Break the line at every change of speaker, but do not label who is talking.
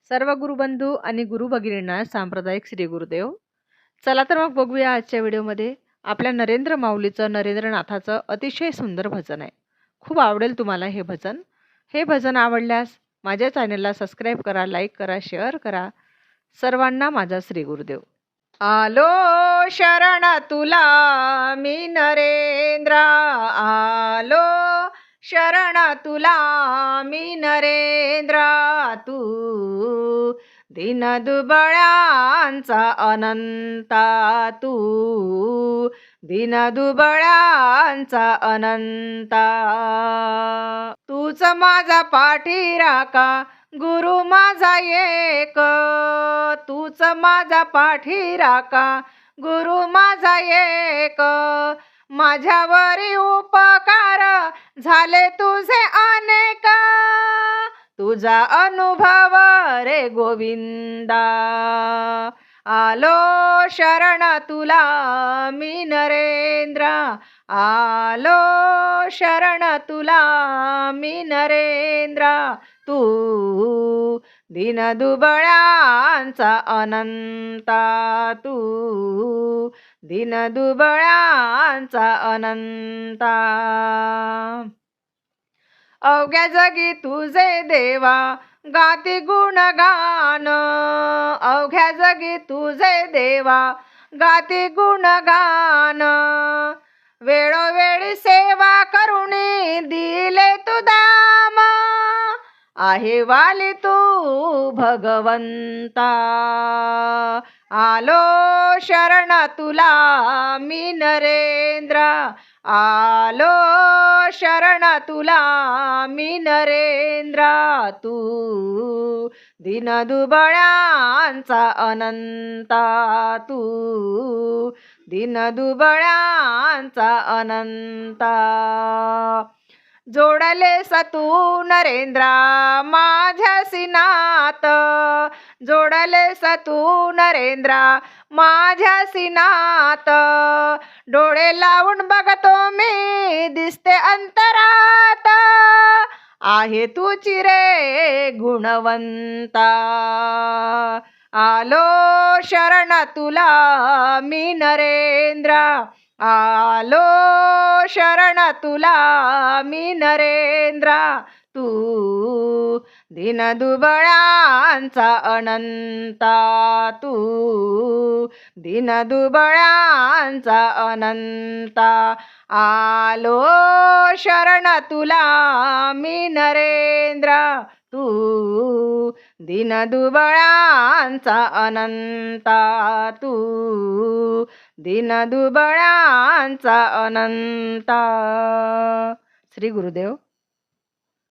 सर्व गुरुबंधू आणि गुरु भगिनींना सांप्रदायिक श्री गुरुदेव. चला तर मग बघूया आजच्या व्हिडिओमध्ये आपल्या नरेंद्र माऊलीचं नरेंद्रनाथाचं अतिशय सुंदर भजन आहे. खूप आवडेल तुम्हाला हे भजन. हे भजन आवडल्यास माझ्या चॅनलला सबस्क्राईब करा, लाईक करा, शेअर करा. सर्वांना माझा श्री गुरुदेव. आलो शरण तुला मी नरेंद्र, आलो शरण तुला मी नरेंद्र, तू दीनदुबळ्यांचा अनंता, तू दीनदुबळ्यांचा अनंता. तूच माझा पाठीराखा गुरु माझा एक, तूच माझा पाठीराखा गुरु माझा एक. माझ्यावरी उपकार झाले तुझे अनेक, तुझा अनुभव रे गोविंदा. आलो शरण तुला मी नरेंद्र, आलो शरण तुला मी नरेंद्र, तू दीनदुबळ्यांचा अनंता, तू दीनदुबळ्यांचा अनंता. अवघ्या जगी तुझे देवा गाती गुणगान, अवघ्या जगी तुझे देवा गाती गुणगान. वेळोवेळी सेवा करुणी दिले तू दाम, आहे वाली तू भगवंता. आलो शरण तुला मी नरेंद्र, आलो शरण तुला मी नरेंद्र, तू दीनदुबळ्यांचा अनंता, तू दीनदुबळ्यांचा अनंता. जोडले तू नरेंद्र माझ्यासी नात, जोडले तू नरेंद्र माझ्यासी नात. डोळे लावून बघतो मी दिसते अंतरात, आहे तुची रे गुणवंता. आलो शरण तुला मी नरेंद्र, आलो शरण तुला मी नरेंद्र, तू दीनदुबळ्यांचा अनंता, तू दीनदुबळ्यांचा अनंता. आलो शरण तुला मी नरेंद्र, तू दीनदुबळ्यांचा अनंता, तू दीनदुबळ्यांचा अनंता. श्री गुरुदेव.